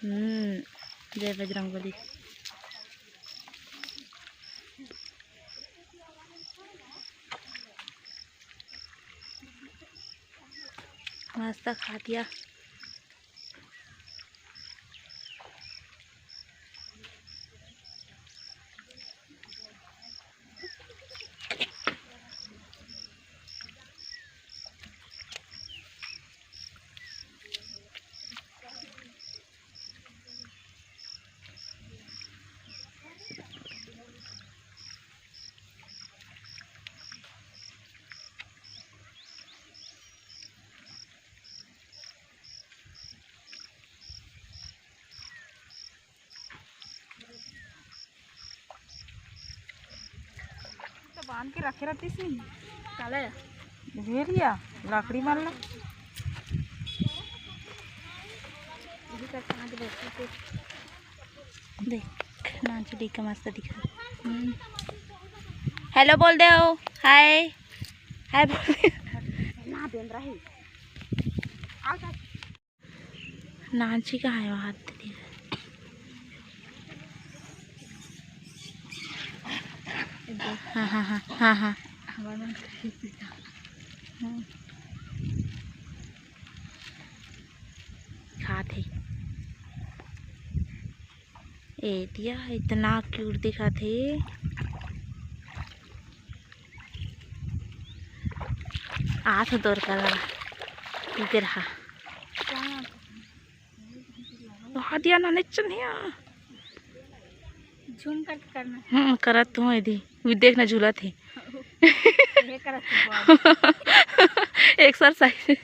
जय बजरंगबली। मस्त खा दिया। बांध के रखे रहती सी काले भेड़िया लकड़ी मारना देख नाचड़ी का मस्त दिखा। हेलो बोल दे हो। हाय हाय ना बेन रही नाची कहाँ है हाथ दे। हाँ हाँ हाँ हाँ हाँ खाते ए दिया इतना क्यूट दिखा थे। हाथ दौड़ कर इधर रहा वहाँ दिया ना चनिया झूम करके करना करत तुम यदि देखना झूला थे एक्सरसाइज